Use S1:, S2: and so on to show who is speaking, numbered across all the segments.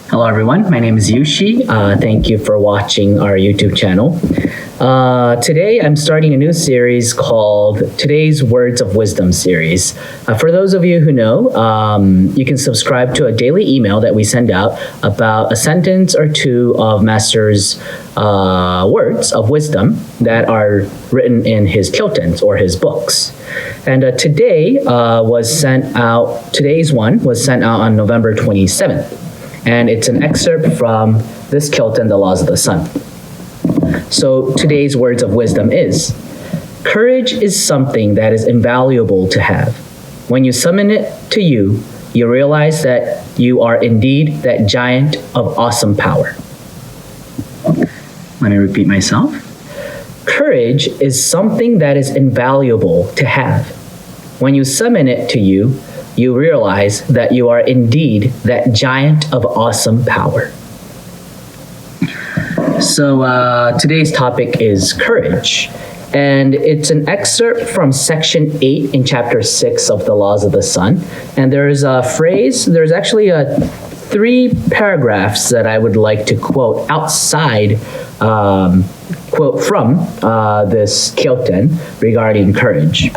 S1: Hello everyone, my name is Yushi. Thank you for watching our YouTube channel. Today I'm starting a new series called Today's Words of Wisdom series. For those of you who know, you can subscribe to a daily email that we send out about a sentence or two of Master's words of wisdom that are written in his kyotens or his books. And today's one was sent out on November 27th. And it's an excerpt from this kyoten, The Laws of the Sun. So today's words of wisdom is, courage is something that is invaluable to have. When you summon it to you, you realize that you are indeed that giant of awesome power. Let me repeat myself. Courage is something that is invaluable to have. When you summon it to you, you realize that you are indeed that giant of awesome power. So today's topic is courage, and it's an excerpt from section 8 in chapter 6 of the Laws of the Sun. And there's actually 3 paragraphs that I would like to quote from this kyoten regarding courage.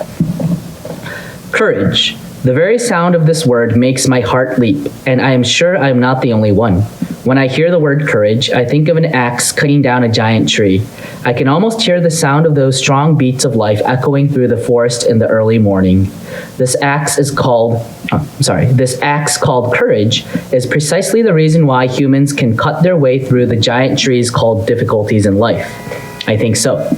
S1: Courage. The very sound of this word makes my heart leap, and I am sure I am not the only one. When I hear the word courage, I think of an axe cutting down a giant tree. I can almost hear the sound of those strong beats of life echoing through the forest in the early morning. This axe called courage is precisely the reason why humans can cut their way through the giant trees called difficulties in life. I think so.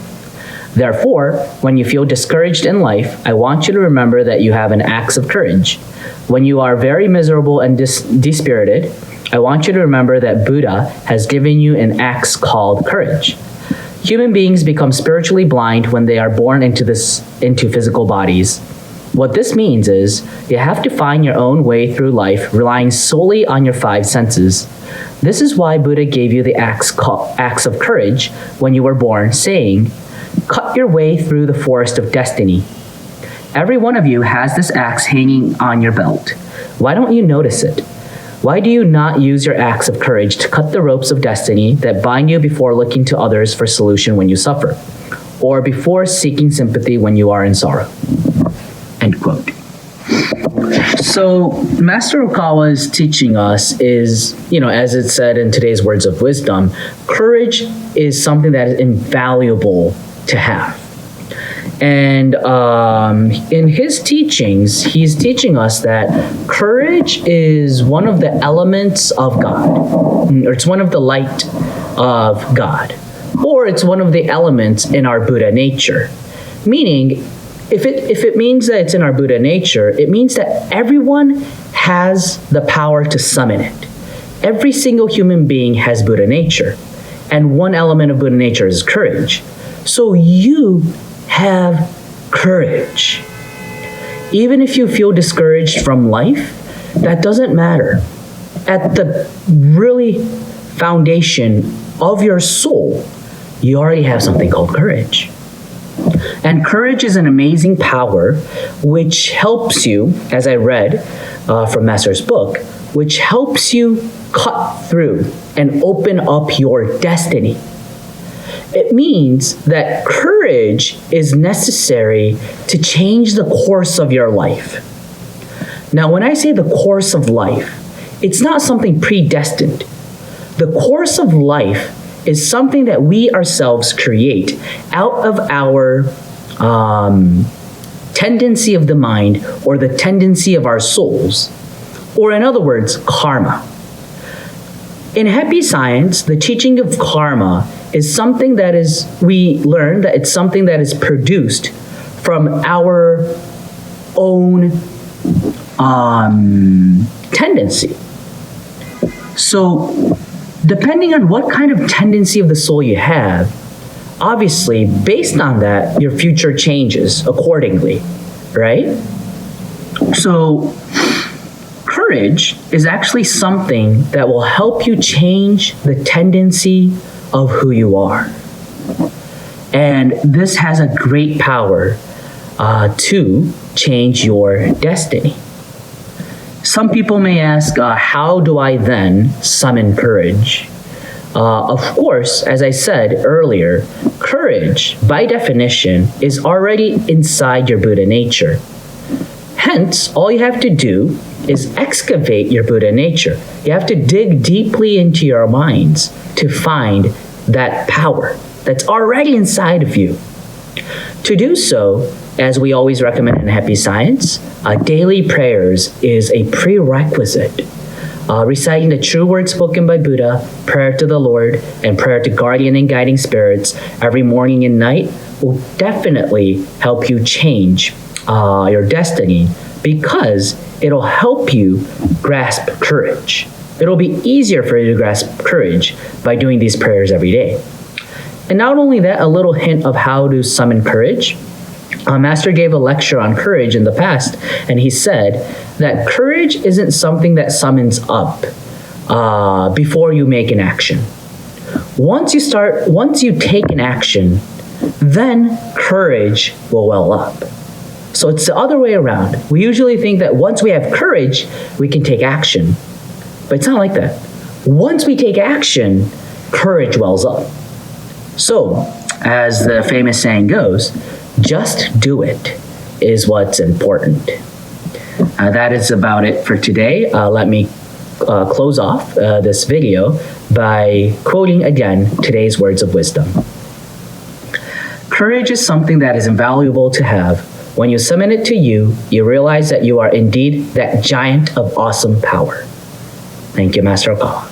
S1: Therefore, when you feel discouraged in life, I want you to remember that you have an axe of courage. When you are very miserable and dispirited, I want you to remember that Buddha has given you an axe called courage. Human beings become spiritually blind when they are born into physical bodies. What this means is you have to find your own way through life relying solely on your 5 senses. This is why Buddha gave you the axe of courage when you were born, saying, "Cut your way through the forest of destiny." Every one of you has this axe hanging on your belt. Why don't you notice it? Why do you not use your axe of courage to cut the ropes of destiny that bind you before looking to others for solution when you suffer, or before seeking sympathy when you are in sorrow? End quote. So Master Okawa is teaching us is, as it said in today's words of wisdom, courage is something that is invaluable to have. And in his teachings, he's teaching us that courage is one of the elements of God, or it's one of the light of God, or it's one of the elements in our Buddha nature. Meaning, if it means that it's in our Buddha nature, it means that everyone has the power to summon it. Every single human being has Buddha nature, and one element of Buddha nature is courage. So you have courage. Even if you feel discouraged from life, that doesn't matter. At the really foundation of your soul, you already have something called courage. And courage is an amazing power which helps you, as I read from Master's book, which helps you cut through and open up your destiny. It means that courage is necessary to change the course of your life. Now, when I say the course of life, it's not something predestined. The course of life is something that we ourselves create out of our tendency of the mind or the tendency of our souls, or in other words, karma. In happy science, the teaching of karma is something that we learn that it's something that is produced from our own tendency. So depending on what kind of tendency of the soul you have, obviously, based on that, your future changes accordingly, right? So courage is actually something that will help you change the tendency of who you are. And this has a great power to change your destiny. Some people may ask, how do I then summon courage? Of course, as I said earlier, courage, by definition, is already inside your Buddha nature. Hence, all you have to do is excavate your Buddha nature. You have to dig deeply into your minds to find that power that's already inside of you. To do so, as we always recommend in Happy Science, daily prayers is a prerequisite. Reciting the true words spoken by Buddha, prayer to the Lord, and prayer to guardian and guiding spirits every morning and night will definitely help you change your destiny, because it'll help you grasp courage. It'll be easier for you to grasp courage by doing these prayers every day. And not only that, a little hint of how to summon courage. Master gave a lecture on courage in the past, and he said that courage isn't something that summons up before you make an action. Once you take an action, then courage will well up. So it's the other way around. We usually think that once we have courage, we can take action. But it's not like that. Once we take action, courage wells up. So, as the famous saying goes, just do it is what's important. That is about it for today. Let me close off this video by quoting again today's words of wisdom. Courage is something that is invaluable to have. When you summon it to you, you realize that you are indeed that giant of awesome power. Thank you, Master Okawa.